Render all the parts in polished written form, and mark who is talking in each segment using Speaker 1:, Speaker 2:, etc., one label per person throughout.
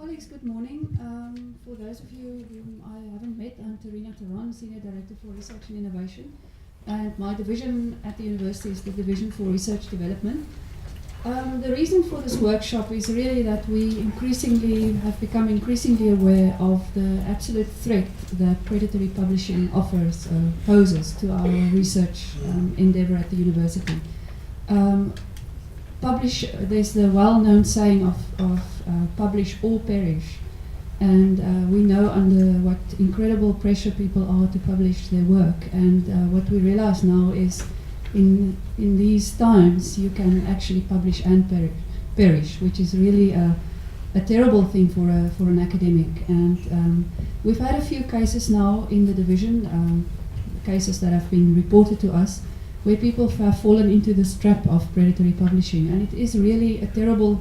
Speaker 1: Colleagues, good morning. For those of you whom I haven't met, I'm Tarina Taran, Senior Director for Research and Innovation. And my division at the university is the Division for Research Development. The reason for this workshop is really that we have become increasingly aware of the absolute threat that predatory publishing poses to our research endeavor at the university. There's the well-known saying of publish or perish, and we know under what incredible pressure people are to publish their work, and what we realize now is in these times you can actually publish and perish, which is really a terrible thing for an academic. And we've had a few cases now in the division, cases that have been reported to us, where people have fallen into this trap of predatory publishing, and it is really a terrible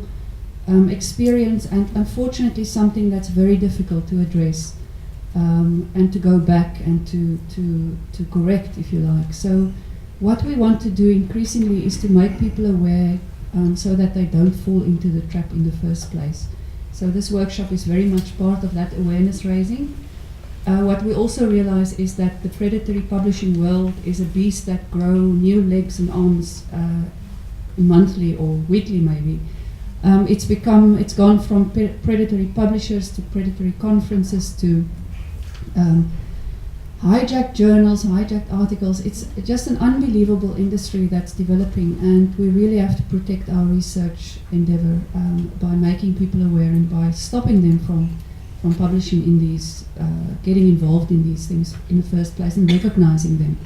Speaker 1: experience, and unfortunately something that's very difficult to address and to go back and to correct, if you like. So what we want to do increasingly is to make people aware so that they don't fall into the trap in the first place. So this workshop is very much part of that awareness raising. What we also realize is that the predatory publishing world is a beast that grows new legs and arms monthly or weekly maybe. It's gone from predatory publishers to predatory conferences to hijacked journals, hijacked articles. It's just an unbelievable industry that's developing, and we really have to protect our research endeavor by making people aware and by stopping them from publishing in these, getting involved in these things in the first place and recognizing them.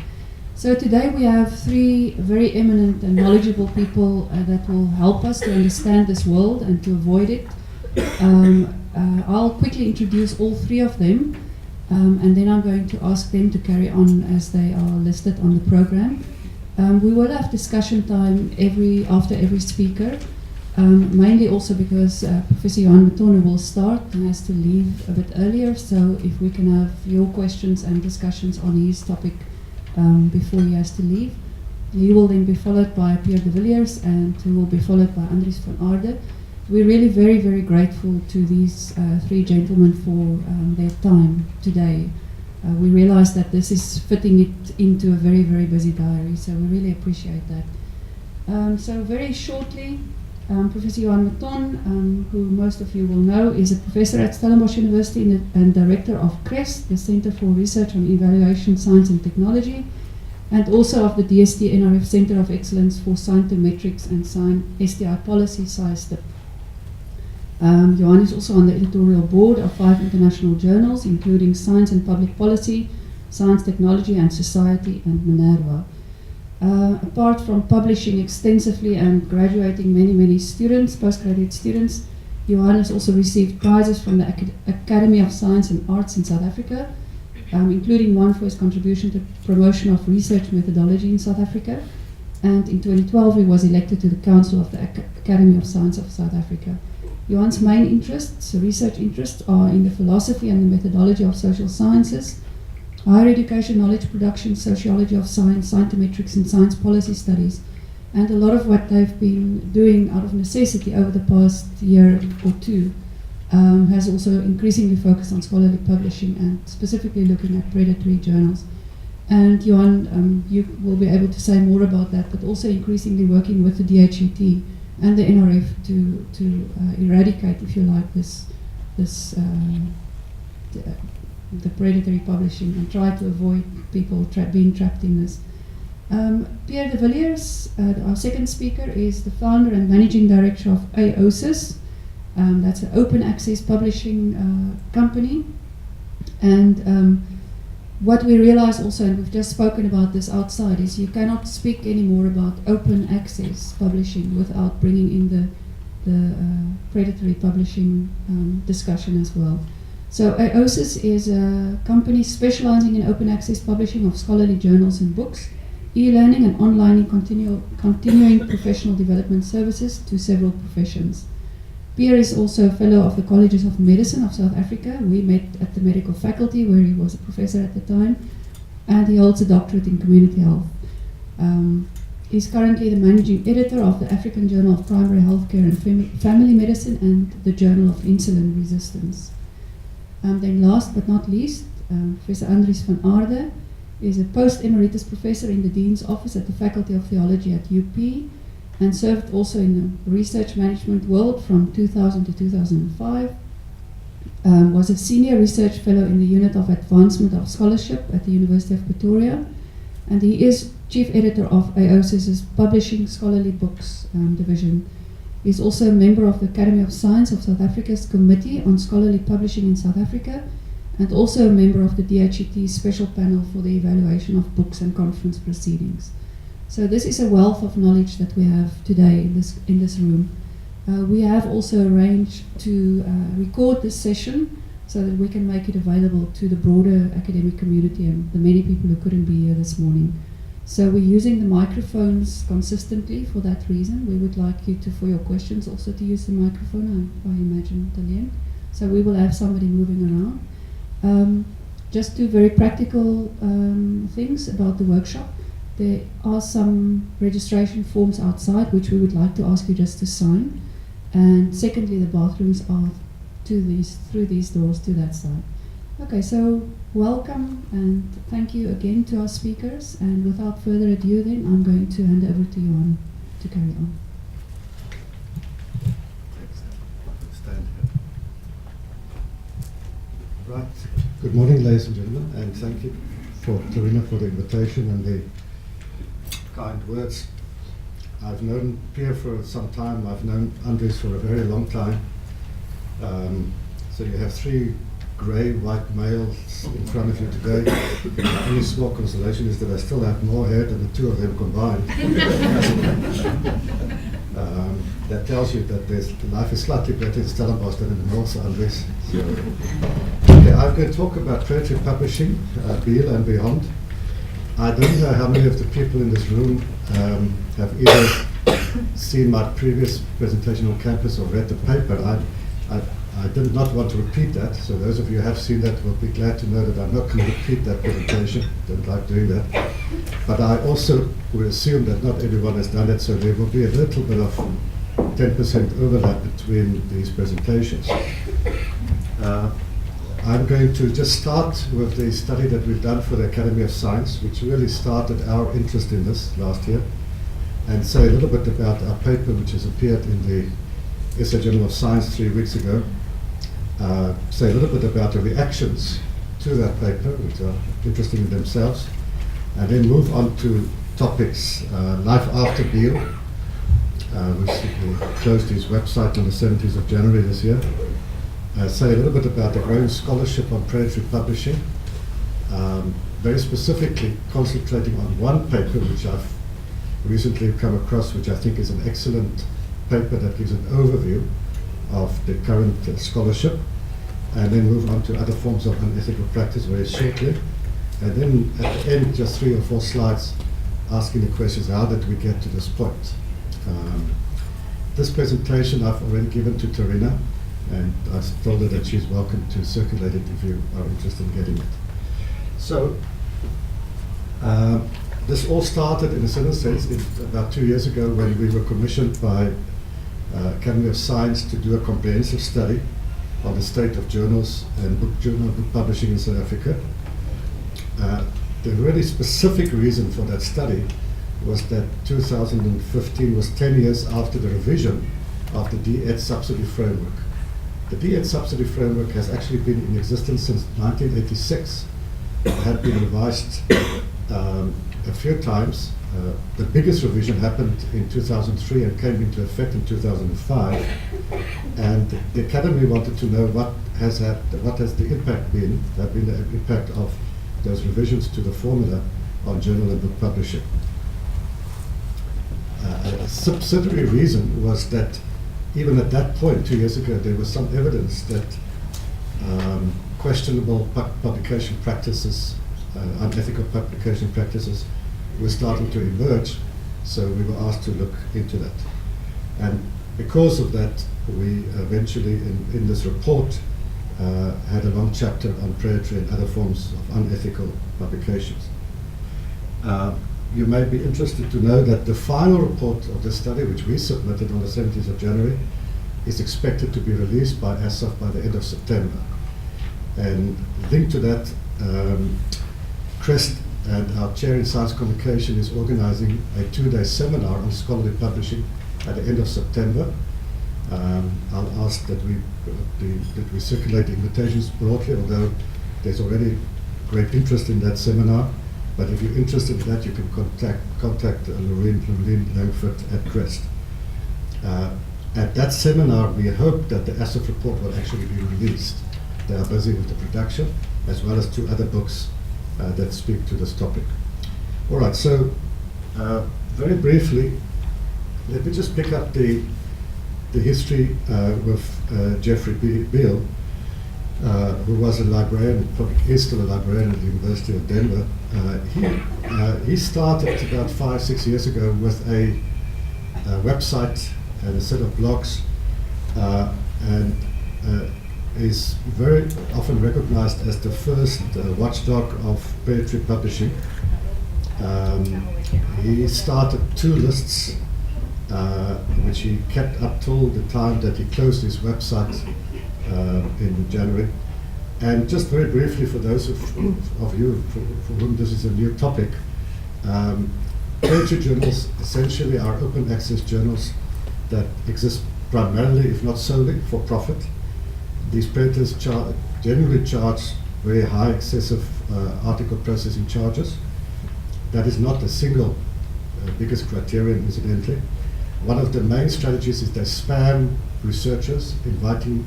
Speaker 1: So today we have three very eminent and knowledgeable people that will help us to understand this world and to avoid it. I'll quickly introduce all three of them, and then I'm going to ask them to carry on as they are listed on the program. We will have discussion time after every speaker. Mainly also because Professor Johan Matone will start and has to leave a bit earlier, so if we can have your questions and discussions on his topic before he has to leave. He will then be followed by Pierre de Villiers, and who will be followed by Andries van Aarde. We're really very, very grateful to these three gentlemen for their time today. We realize that this is fitting it into a very, very busy diary, so we really appreciate that. So very shortly, Professor Johan Matone, who most of you will know, is a professor at Stellenbosch University and director of CREST, the Center for Research on Evaluation, Science and Technology, and also of the DST NRF Center of Excellence for Scientometrics and STI Policy, SciSTIP. Johan is also on the editorial board of 5 international journals, including Science and Public Policy, Science, Technology and Society, and Minerva. Apart from publishing extensively and graduating many students, postgraduate students, Johan has also received prizes from the Academy of Science and Arts in South Africa, including one for his contribution to promotion of research methodology in South Africa. And in 2012 he was elected to the Council of the Academy of Science of South Africa. Johan's main research interests, are in the philosophy and the methodology of social sciences, higher education, knowledge production, sociology of science, scientometrics and science policy studies. And a lot of what they've been doing out of necessity over the past year or two has also increasingly focused on scholarly publishing and specifically looking at predatory journals. And Johan, you will be able to say more about that, but also increasingly working with the DHET and the NRF to eradicate, if you like, the predatory publishing and try to avoid people being trapped in this. Pierre de Villiers, our second speaker, is the founder and managing director of AOSIS. That's an open access publishing company. And what we realize also, and we've just spoken about this outside, is you cannot speak anymore about open access publishing without bringing in the predatory publishing discussion as well. So AOSIS is a company specializing in open access publishing of scholarly journals and books, e-learning and online continuing professional development services to several professions. Pierre is also a fellow of the Colleges of Medicine of South Africa. We met at the medical faculty where he was a professor at the time, and he holds a doctorate in community health. He's currently the managing editor of the African Journal of Primary Healthcare and Family Medicine and the Journal of Insulin Resistance. Then last but not least, Professor Andries van Aarde is a post-emeritus professor in the Dean's Office at the Faculty of Theology at UP and served also in the research management world from 2000 to 2005. Was a senior research fellow in the Unit of Advancement of Scholarship at the University of Pretoria, and he is chief editor of AOSIS's Publishing Scholarly Books division. He's also a member of the Academy of Science of South Africa's Committee on Scholarly Publishing in South Africa, and also a member of the DHET Special Panel for the Evaluation of Books and Conference Proceedings. So this is a wealth of knowledge that we have today in this room. We have also arranged to record this session so that we can make it available to the broader academic community and the many people who couldn't be here this morning. So we're using the microphones consistently for that reason. We would like you to, for your questions, also to use the microphone, I imagine, Talien. So we will have somebody moving around. Just two very practical things about the workshop. There are some registration forms outside which we would like to ask you just to sign. And secondly, the bathrooms are through these doors to that side. Okay, so welcome and thank you again to our speakers. And without further ado then, I'm going to hand over to Johan to carry on.
Speaker 2: Stand here. Right. Good morning, ladies and gentlemen, and thank you for Tarina for the invitation and the kind words. I've known Pierre for some time. I've known Andries for a very long time. So you have three grey white males in front of you today. The only small consolation is that I still have more hair than the two of them combined. That tells you that life is slightly better in Stellenbosch than in the north, Andries. So, okay, I'm going to talk about predatory publishing, Biel and beyond. I don't know how many of the people in this room have either seen my previous presentation on campus or read the paper. I did not want to repeat that, so those of you who have seen that will be glad to know that I'm not going to repeat that presentation. Don't like doing that. But I also would assume that not everyone has done it, so there will be a little bit of 10% overlap between these presentations. I'm going to just start with the study that we've done for the Academy of Science, which really started our interest in this last year, and say a little bit about our paper, which has appeared in the SA Journal of Science 3 weeks ago. Say a little bit about the reactions to that paper, which are interesting in themselves, and then move on to topics life after Biel, which closed his website on the 17th of January this year. Say a little bit about the growing scholarship on predatory publishing, very specifically concentrating on one paper which I've recently come across, which I think is an excellent paper that gives an overview of the current scholarship, and then move on to other forms of unethical practice very shortly. And then at the end, just 3 or 4 slides asking the questions, how did we get to this point? This presentation I've already given to Tarina, and I've told her that she's welcome to circulate it if you are interested in getting it. So, this all started in a certain sense about 2 years ago when we were commissioned by Academy of Science to do a comprehensive study on the state of journals and book publishing in South Africa. The really specific reason for that study was that 2015 was 10 years after the revision of the DRD subsidy framework. The DRD subsidy framework has actually been in existence since 1986. It had been revised a few times. The biggest revision happened in 2003 and came into effect in 2005. And the Academy wanted to know what has the impact been, the impact of those revisions to the formula on journal and book publishing. A subsidiary reason was that even at that point, 2 years ago, there was some evidence that questionable publication practices, unethical publication practices, were starting to emerge, so we were asked to look into that. And because of that, we eventually, in this report, had a long chapter on predatory and other forms of unethical publications. you may be interested to know that the final report of the study, which we submitted on the 17th of January, is expected to be released by ASAF by the end of September. And linked to that, CREST and our chair in science communication is organizing a 2-day seminar on scholarly publishing at the end of September. I'll ask that we circulate invitations broadly, although there's already great interest in that seminar. But if you're interested in that, you can contact Lorraine Langford at CREST. At that seminar, we hope that the ASAF report will actually be released. They are busy with the production, as well as 2 other books that speak to this topic. All right, so very briefly, let me just pick up the history with Jeffrey Beal, who was a librarian, probably is still a librarian at the University of Denver. He started about 5-6 years ago with a website and a set of blogs, and is very often recognized as the first watchdog of poetry publishing. He started 2 lists, which he kept up till the time that he closed his website in January. And just very briefly, for those of you for whom this is a new topic, poetry journals essentially are open access journals that exist primarily, if not solely, for profit. These printers generally charge very high excessive article processing charges. That is not the single biggest criterion, incidentally. One of the main strategies is they spam researchers, inviting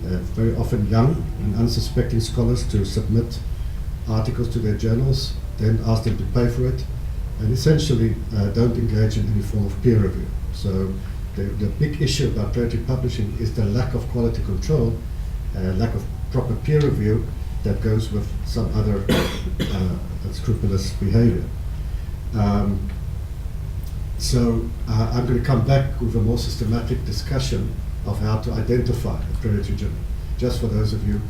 Speaker 2: very often young and unsuspecting scholars to submit articles to their journals, then ask them to pay for it, and essentially don't engage in any form of peer review. So the big issue about poetry publishing is the lack of quality control, lack of proper peer review that goes with some other unscrupulous behavior. So I'm going to come back with a more systematic discussion of how to identify a poetry journal, just for those of you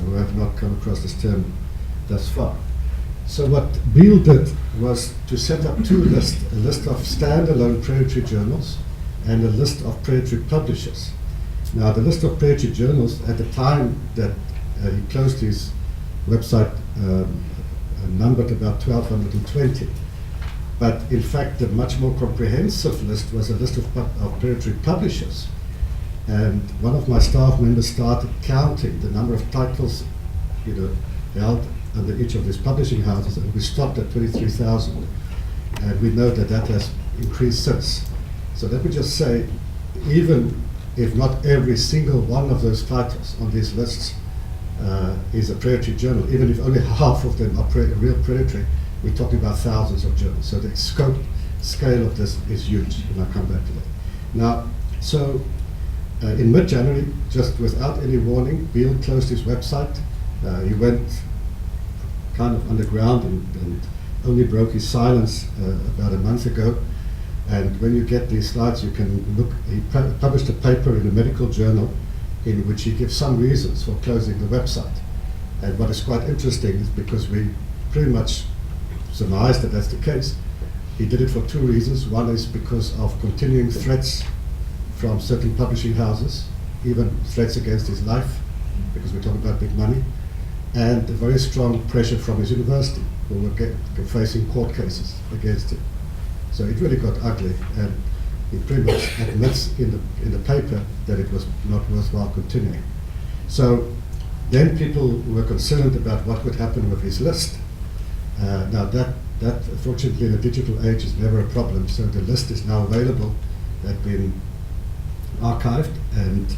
Speaker 2: who have not come across this term thus far. So what Beal did was to set up 2 lists, a list of standalone poetry journals and a list of poetry publishers. Now, the list of poetry journals at the time that he closed his website numbered about 1,220. But in fact, the much more comprehensive list was a list of poetry publishers. And one of my staff members started counting the number of titles held under each of these publishing houses, and we stopped at 23,000. And we know that that has increased since. So let me just say, even if not every single one of those titles on these lists is a poetry journal, even if only half of them are real poetry, we're talking about thousands of journals. So the scale of this is huge, and I'll come back to that. Now, so in mid-January, just without any warning, Beal closed his website. He went kind of underground and only broke his silence about a month ago. And when you get these slides, you can look. He published a paper in a medical journal in which he gives some reasons for closing the website. And what is quite interesting is because we pretty much surmised that that's the case. He did it for 2 reasons. One is because of continuing threats from certain publishing houses, even threats against his life, because we're talking about big money, and a very strong pressure from his university, who were facing court cases against him. So it really got ugly, and he pretty much admits in the paper that it was not worthwhile continuing. So then people were concerned about what would happen with his list. Now that fortunately in the digital age is never a problem, so the list is now available, had been archived, and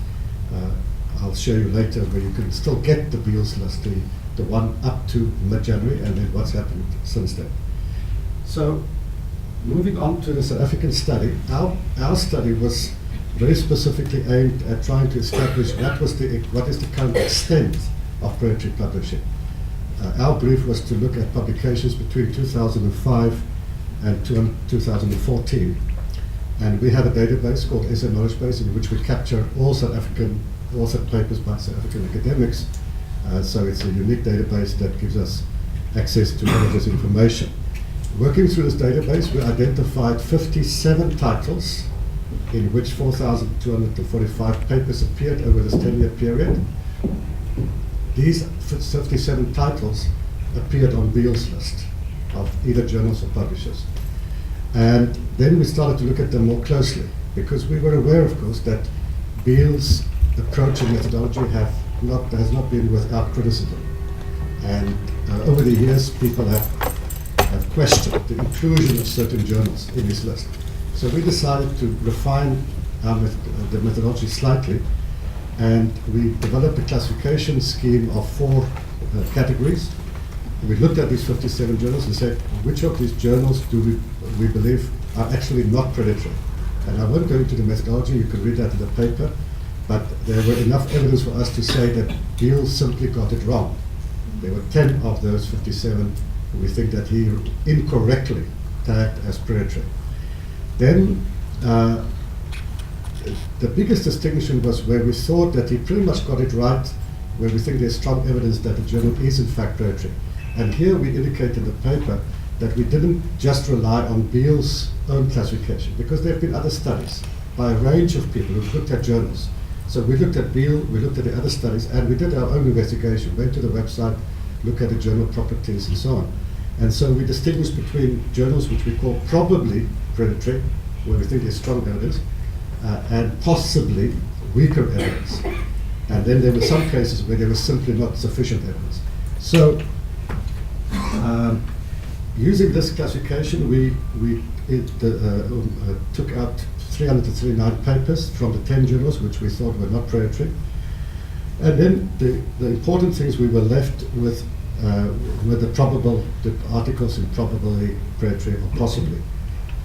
Speaker 2: I'll show you later where you can still get the Beal's list, the one up to mid-January, and then what's happened since then. So moving on to the South African study, our study was very specifically aimed at trying to establish what is the current extent of poetry publishing. Our brief was to look at publications between 2005 and 2014. And we have a database called SA Knowledge Base in which we capture all South African authored papers by South African academics. So it's a unique database that gives us access to all of this information. working through this database, we identified 57 titles in which 4,245 papers appeared over this 10-year period. These 57 titles appeared on Beale's list of either journals or publishers. And then we started to look at them more closely, because we were aware, of course, that Beale's approach and methodology has not been without criticism. And over the years, people have questioned the inclusion of certain journals in his list. So we decided to refine the methodology slightly, and we developed a classification scheme of 4 categories. We looked at these 57 journals and said, which of these journals do we believe are actually not predatory? And I won't go into the methodology, you can read that in the paper, but there were enough evidence for us to say that Beale simply got it wrong. There were 10 of those 57 who we think that he incorrectly tagged as predatory. Then the biggest distinction was where we thought that he pretty much got it right, where we think there's strong evidence that the journal is in fact predatory. And here we indicate in the paper that we didn't just rely on Beale's own classification, because there have been other studies by a range of people who've looked at journals. So we looked at Beale, we looked at the other studies, and we did our own investigation, went to the website, looked at the journal properties and so on. And so we distinguished between journals which we call probably predatory, where we think there's strong evidence, and possibly weaker evidence. And then there were some cases where there was simply not sufficient evidence. So using this classification, we took out 339 papers from the 10 journals which we thought were not predatory. And then the important things we were left with were the articles in probably predatory or possibly.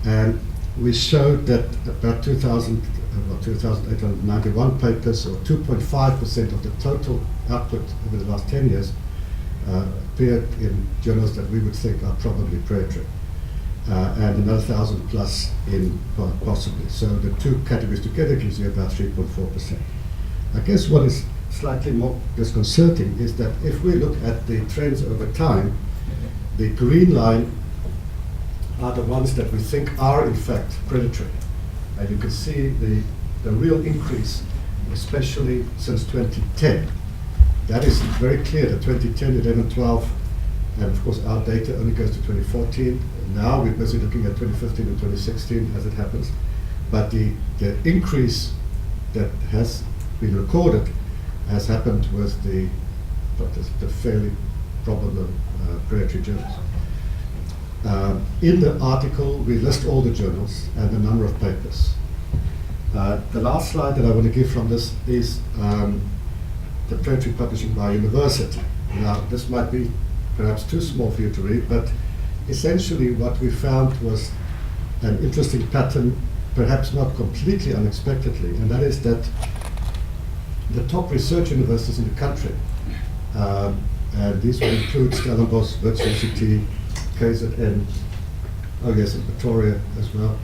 Speaker 2: And we showed that about 2,891 papers, or 2.5% of the total output over the last 10 years, appeared in journals that we would think are probably predatory, and another 1,000 plus in possibly. So the two categories together gives you about 3.4%. I guess what is slightly more disconcerting is that if we look at the trends over time, the green line are the ones that we think are in fact predatory. And you can see the real increase, especially since 2010. That is very clear, that 2010, 11, 12, and of course our data only goes to 2014. Now we're busy looking at 2015 and 2016 as it happens. But the increase that has been recorded has happened with the fairly probable predatory journals. In the article, we list all the journals and the number of papers. The last slide that I want to give from this is the predatory publishing by university. Now, this might be perhaps too small for you to read, but essentially what we found was an interesting pattern, perhaps not completely unexpectedly, and that is that the top research universities in the country, and these will include Stellenbosch, Wits UCT, KZN, oh yes, and Pretoria as well,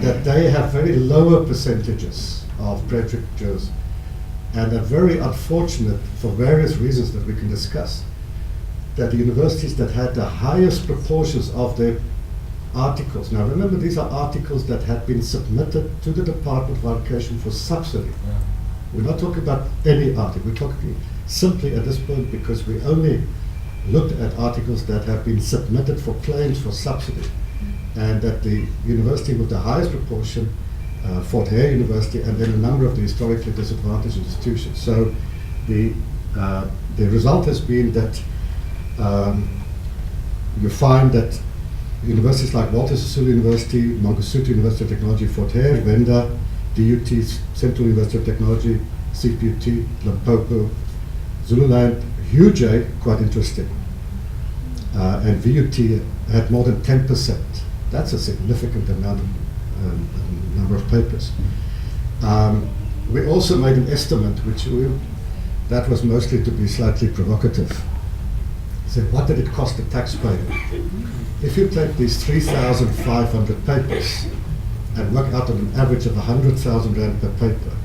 Speaker 2: that they have very lower percentages of predatory journals, and are very unfortunate for various reasons that we can discuss, that the universities that had the highest proportions of their articles, now remember these are articles that had been submitted to the Department of Education for subsidy. Yeah. We're not talking about any article, we're talking simply at this point because we only looked at articles that have been submitted for claims for subsidy, and that the university with the highest proportion, Fort Hare University, and then a number of the historically disadvantaged institutions. So the result has been that you find that universities like Walter Sisulu University, Mangosuthu University of Technology, Fort Hare, Venda, DUT, Central University of Technology, CPUT, Limpopo, Zululand, UJ, quite interesting, and VUT had more than 10%. That's a significant amount of number of papers. We also made an estimate, that was mostly to be slightly provocative. So what did it cost the taxpayer? If you take these 3,500 papers and work out on an average of 100,000 Rand per paper,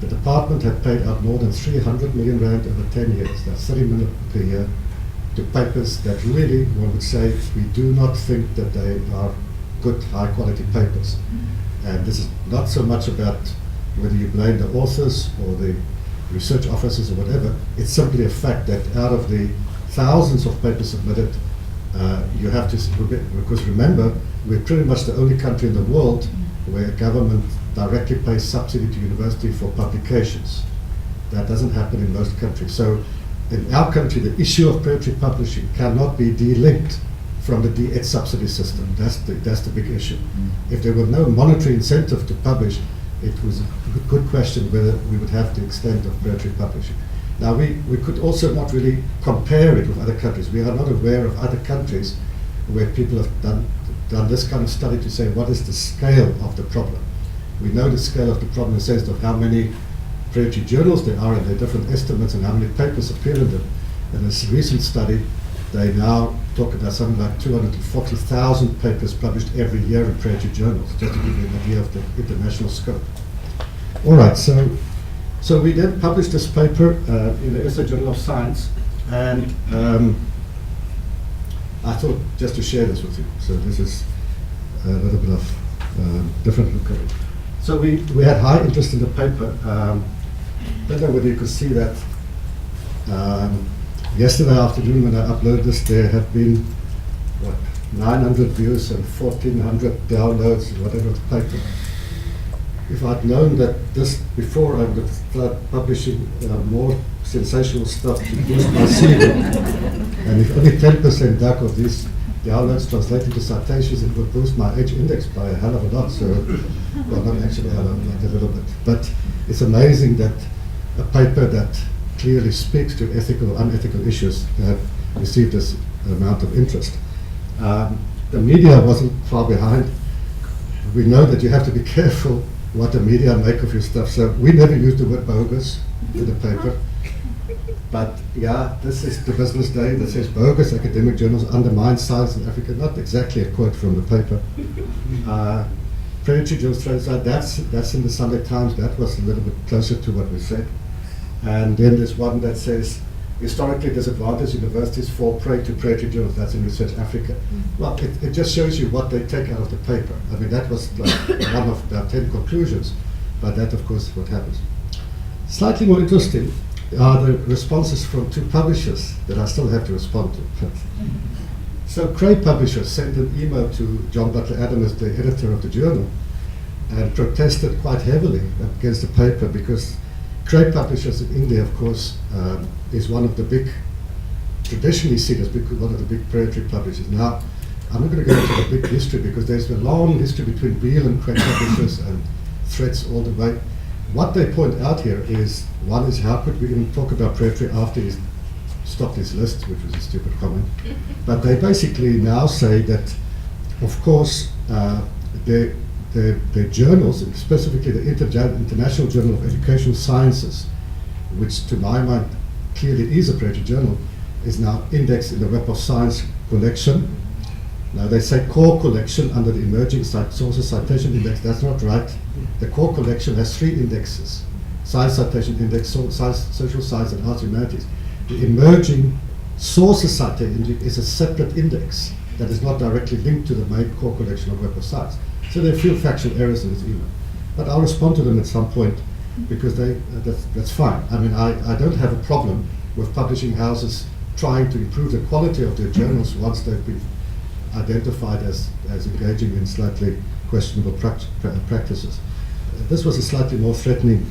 Speaker 2: the department had paid out more than 300 million Rand over 10 years. That's 30 million per year to papers that really, one would say, we do not think that they are good, high-quality papers. And this is not so much about whether you blame the authors or the research officers or whatever. It's simply a fact that out of the thousands of papers submitted, you have to, because remember, we're pretty much the only country in the world where government directly pays subsidy to university for publications. That doesn't happen in most countries. So in our country, the issue of predatory publishing cannot be delinked from the DRD subsidy system. That's the big issue. If there were no monetary incentive to publish, it was a good question whether we would have the extent of predatory publishing. Now, we could also not really compare it with other countries. We are not aware of other countries where people have done this kind of study to say what is the scale of the problem. We know the scale of the problem in the sense of how many predatory journals there are and their different estimates and how many papers appear in them. In this recent study, they now talk about something like 240,000 papers published every year in predatory journals, just to give you an idea of the international scope. All right, so we then published this paper in the USA Journal of Science, and I thought just to share this with you. So this is a little bit of different look at it. So we had high interest in the paper. Don't know whether you could see that. Yesterday afternoon when I uploaded this, there have been, 900 views and 1,400 downloads, whatever the paper. If I'd known that this before, I would have started publishing more sensational stuff to boost my CV. And if only 10% back of these downloads translated to citations, it would boost my Edge index by a hell of a lot. So, well, not actually a hell of a lot, a little bit. But it's amazing that a paper that clearly speaks to ethical or unethical issues have received this amount of interest. The media wasn't far behind. We know that you have to be careful what the media make of your stuff. So we never used the word bogus in the paper. But yeah, this is the business day that says bogus academic journals undermine science in Africa. Not exactly a quote from the paper. Predatory journals, that's in the Sunday Times. That was a little bit closer to what we said. And then there's one that says, historically disadvantaged universities fall prey to predatory journals. That's in Research Africa. Well, it just shows you what they take out of the paper. I mean, that was like one of about 10 conclusions, but that, of course, is what happens. Slightly more interesting are the responses from two publishers that I still have to respond to. So Cray Publishers sent an email to John Butler Adams, the editor of the journal, and protested quite heavily against the paper because Cray Publishers in India, of course, is one of the big, traditionally seen as one of the big predatory publishers. Now, I'm not going to go into the big history because there's a long history between Beale and Cray Publishers and threats all the way. What they point out here is, one is how could we even talk about predatory after he's stopped his list, which was a stupid comment. But they basically now say that, of course, the journals, specifically the International Journal of Educational Sciences, which to my mind clearly is a predatory journal, is now indexed in the Web of Science collection. Now they say core collection under the emerging sources citation index. That's not right. The core collection has 3 indexes: Science Citation Index, Social Science and Arts Humanities. The emerging sources citation index is a separate index that is not directly linked to the main core collection of Web of Science. So there are a few factual errors in this email. But I'll respond to them at some point because that's fine. I mean, I don't have a problem with publishing houses trying to improve the quality of their journals once they've been identified as engaging in slightly questionable practices. This was a slightly more threatening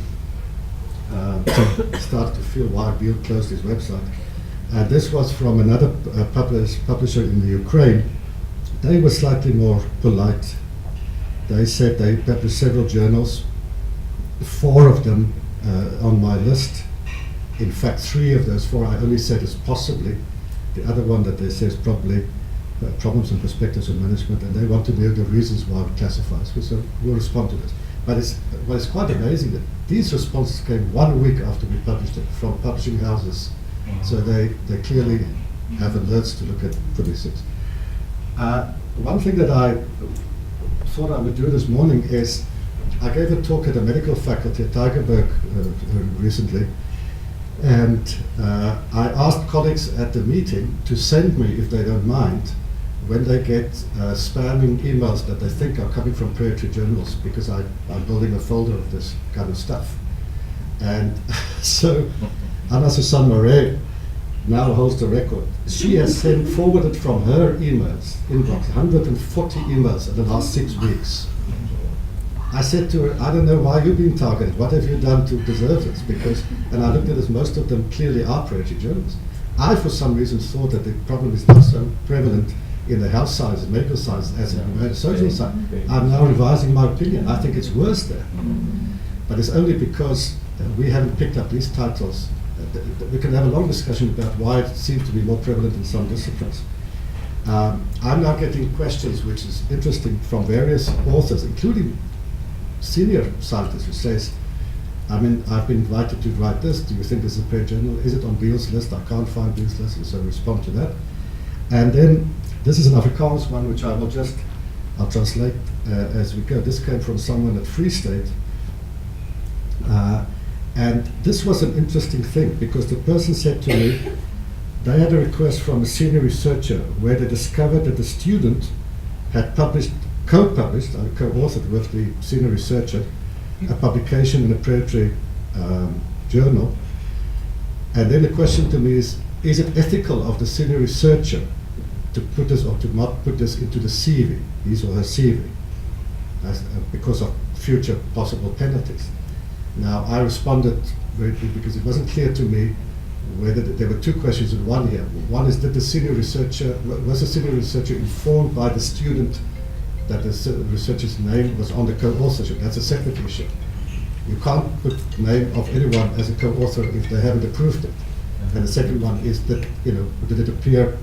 Speaker 2: start to feel why Beale closed his website. And this was from another publisher in the Ukraine. They were slightly more polite. They said they published several journals, 4 of them on my list. In fact, 3 of those 4 I only said is possibly. The other one that they say is probably problems and perspectives of management, and they want to know the reasons why we classify. So we'll respond to this. But it's quite amazing that these responses came 1 week after we published it from publishing houses. So they clearly have alerts to look at for these things. One thing that I thought I would do this morning is I gave a talk at the medical faculty at Tygerberg recently, And I asked colleagues at the meeting to send me, if they don't mind, when they get spamming emails that they think are coming from predatory journals, because I'm building a folder of this kind of stuff. And so Anna Susanne Moret now holds the record. She has sent forwarded from her emails, inbox, 140 emails in the last 6 weeks. I said to her, I don't know why you're being targeted. What have you done to deserve this? Because, and I looked at this, most of them clearly are predatory journals. I, for some reason, thought that the problem is not so prevalent in the health sciences, medical sciences, as in the social science. I'm now revising my opinion. I think it's worse there. But it's only because we haven't picked up these titles. We can have a long discussion about why it seems to be more prevalent in some disciplines. I'm now getting questions, which is interesting, from various authors, including senior scientists, who says, I mean, I've been invited to write this. Do you think this is a predatory journal? Is it on Beale's list? I can't find Beale's list, and so respond to that. And then this is an Afrikaans one, which I'll translate as we go. This came from someone at Free State. And this was an interesting thing, because the person said to me, they had a request from a senior researcher where they discovered that the student had co-published, co-authored with the senior researcher, a publication in a predatory journal. And then the question to me is it ethical of the senior researcher to put this or to not put this into the CV, his or her CV, because of future possible penalties? Now, I responded because it wasn't clear to me whether there were two questions in one here. One is, was the senior researcher informed by the student that the researcher's name was on the co-authorship? That's a separate issue. You can't put the name of anyone as a co-author if they haven't approved it. And the second one is that, did it appear